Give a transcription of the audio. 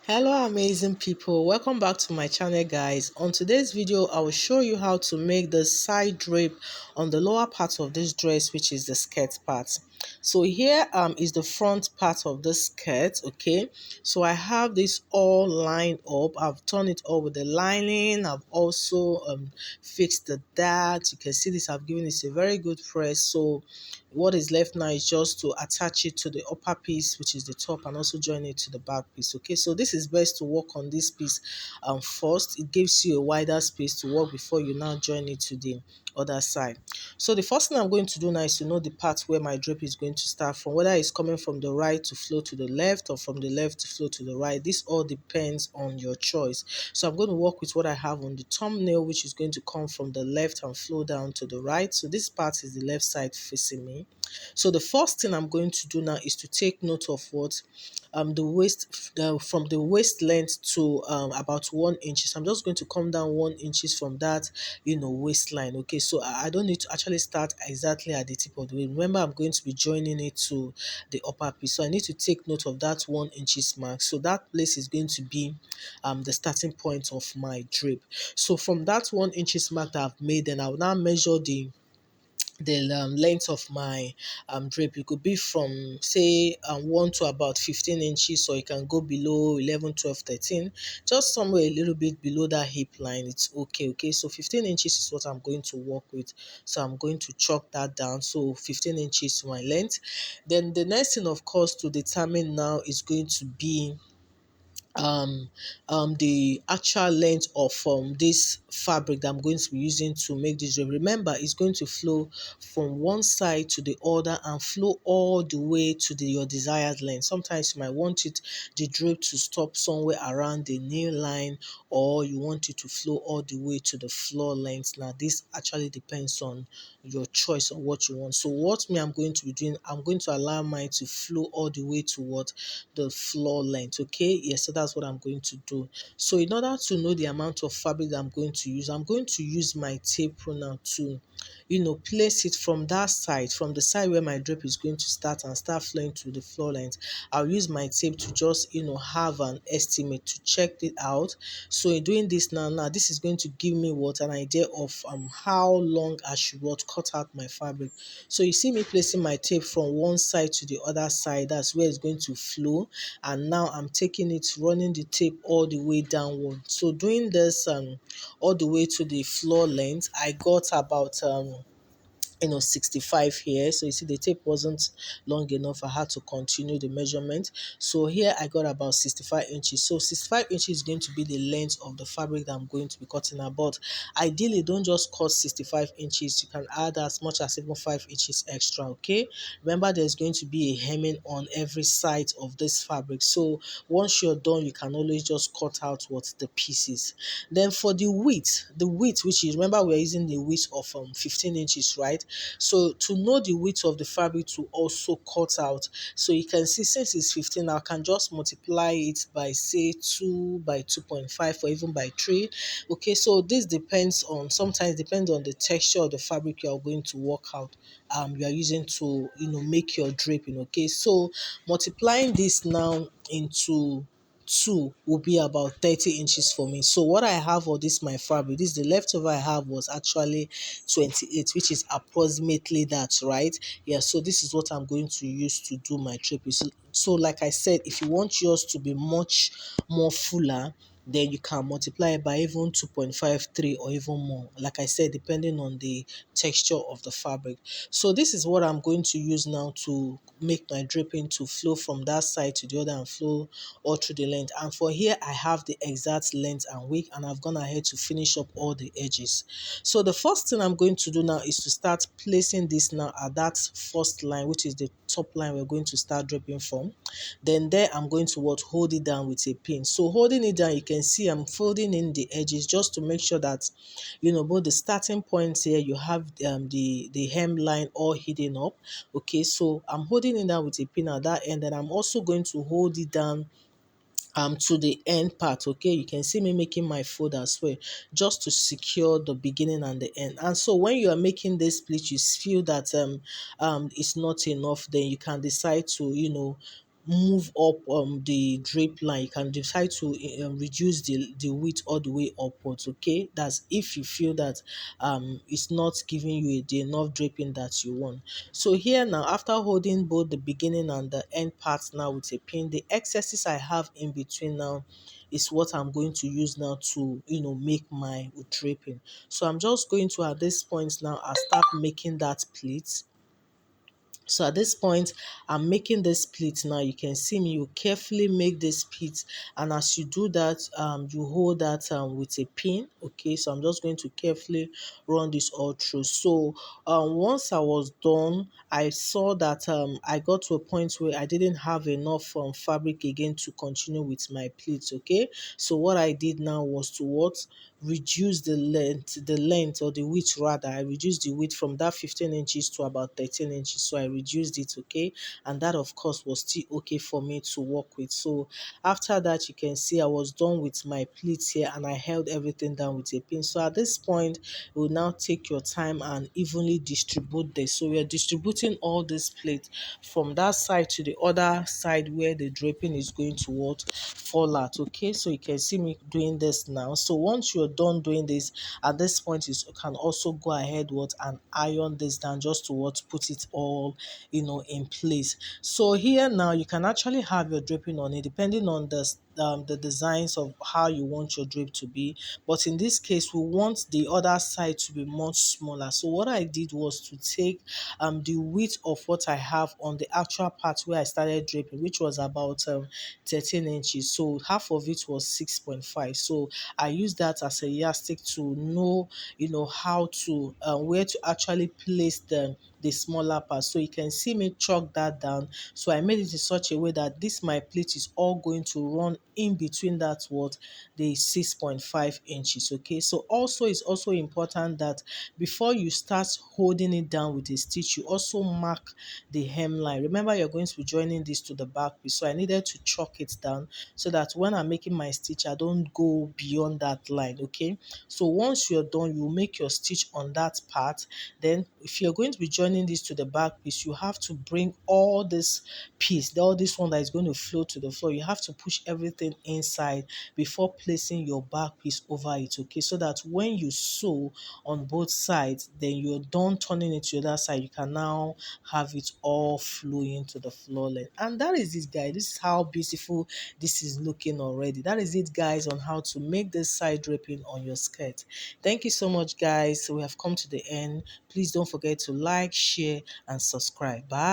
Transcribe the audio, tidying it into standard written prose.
Hello amazing people, welcome back to my channel guys. On today's video I will show you how to make the side drape on the lower part of this dress, which is the skirt part. So here is the front part of the skirt. Okay, so I have this all lined up. I've turned it all with the lining. I've also fixed the dart. You can see this, I've given it a very good press. So what is left now is just to attach it to the upper piece, which is the top, and also join it to the back piece. Okay, so this is best to work on this piece first. It gives you a wider space to work before you now join it to the other side. So the first thing I'm going to do now is to know the part where my drape is going to start from, whether it's coming from the right to flow to the left or from the left to flow to the right. This all depends on your choice. So I'm going to work with what I have on the thumbnail, which is going to come from the left and flow down to the right. So this part is the left side facing me. So the first thing I'm going to do now is to take note of what the waist, from the waist length to about 1 inch. I'm just going to come down 1 inches from that waistline. Okay, so I don't need to actually start exactly at the tip of the waist. Remember, I'm going to be joining it to the upper piece, so I need to take note of that 1 inches mark. So that place is going to be the starting point of my drape. So from that 1 inches mark that I've made, then I'll now measure the length of my drape. It could be from say 1 to about 15 inches, or you can go below 11, 12, 13, just somewhere a little bit below that hip line. It's okay. So 15 inches is what I'm going to work with, so I'm going to chalk that down. So 15 inches to my length. Then the next thing, of course, to determine now is going to be the actual length of this fabric that I'm going to be using to make this drape. Remember, it's going to flow from one side to the other and flow all the way to your desired length. Sometimes you might want the drape to stop somewhere around the knee line, or you want it to flow all the way to the floor length. Now this actually depends on your choice on what you want. So what I'm going to be doing, I'm going to allow mine to flow all the way to the floor length. Okay, yes, so that's what I'm going to do. So in order to know the amount of fabric that I'm going to use, I'm going to use my tape runner to place it from that side, from the side where my drape is going to start and start flowing to the floor length. I'll use my tape to just have an estimate to check it out. So in doing this now this is going to give me what an idea of how long I should cut out my fabric. So you see me placing my tape from one side to the other side. That's where it's going to flow, and now I'm taking it, running the tape all the way downward. So doing this all the way to the floor length, I got about 65 here. So you see the tape wasn't long enough, I had to continue the measurement. So here I got about 65 inches. So 65 inches is going to be the length of the fabric that I'm going to be cutting out. But ideally, don't just cut 65 inches, you can add as much as even 5 inches extra. Okay, remember there's going to be a hemming on every side of this fabric. So once you're done, you can always just cut out what the pieces. Then for the width, which is, remember, we're using the width of 15 inches, right? So to know the width of the fabric to also cut out, so you can see since it's 15, I can just multiply it by say 2 by 2.5 or even by 3. Okay, so this sometimes depends on the texture of the fabric you are going to work out, you are using to make your draping. Okay, so multiplying this now into 2 will be about 30 inches for me. So what I have for this my fabric, this the leftover I have was actually 28, which is approximately that, right? Yeah, so this is what I'm going to use to do my drape. So like I said, if you want yours to be much more fuller, then you can multiply it by even 2.53 or even more, like I said, depending on the texture of the fabric. So this is what I'm going to use now to make my draping to flow from that side to the other and flow all through the length. And for here I have the exact length and width, and I've gone ahead to finish up all the edges. So the first thing I'm going to do now is to start placing this now at that first line, which is the top line we're going to start draping from. Then there I'm going to hold it down with a pin. So holding it down, you can see I'm folding in the edges just to make sure that both the starting points here, you have the hemline all hidden up. Okay, so I'm holding it down with a pin at that end, and I'm also going to hold it down to the end part. Okay, you can see me making my fold as well, just to secure the beginning and the end. And so when you are making this split, you feel that it's not enough, then you can decide to move up the drape line. You can decide to reduce the width all the way upwards. Okay, that's if you feel that it's not giving you the enough draping that you want. So here now, after holding both the beginning and the end parts now with a pin, the excesses I have in between now is what I'm going to use now to make my draping. So I'm just going to, at this point now, I start making that pleat. So at this point, I'm making this pleat now. You can see me, you carefully make this pleat. And as you do that, you hold that with a pin. Okay, so I'm just going to carefully run this all through. So once I was done, I saw that I got to a point where I didn't have enough fabric again to continue with my pleats. Okay, so what I did now was to reduce the length or the width rather. I reduced the width from that 15 inches to about 13 inches. So I reduced it, okay, and that of course was still okay for me to work with. So after that, you can see I was done with my pleats here, and I held everything down with a pin. So at this point, you will now take your time and evenly distribute this. So we are distributing all this plate from that side to the other side where the draping is going to fall out. Okay, so you can see me doing this now. So once you're done doing this, at this point you can also go ahead and iron this down, just to put it all in place. So here now you can actually have your draping on it depending on the designs of how you want your drape to be. But in this case, we want the other side to be much smaller. So what I did was to take the width of what I have on the actual part where I started draping, which was about 13 inches. So half of it was 6.5. So I used that as a yardstick to know, how to where to actually place the smaller part. So you can see me chalk that down. So I made it in such a way that this my plate is all going to run in between that the 6.5 inches. Okay, so also it's also important that before you start holding it down with a stitch, you also mark the hemline. Remember, you're going to be joining this to the back piece, so I needed to chalk it down so that when I'm making my stitch, I don't go beyond that line. Okay, so once you're done, you make your stitch on that part. Then if you're going to be joining this to the back piece, you have to bring all this piece, all this one that is going to flow to the floor, you have to push everything inside before placing your back piece over it. Okay, so that when you sew on both sides, then you're done turning it to the other side, you can now have it all flowing to the floor length. And that is it, guys. This is how beautiful this is looking already. That is it, guys, on how to make this side draping on your skirt. Thank you so much, guys. So we have come to the end. Please don't forget to like, share, and subscribe. Bye.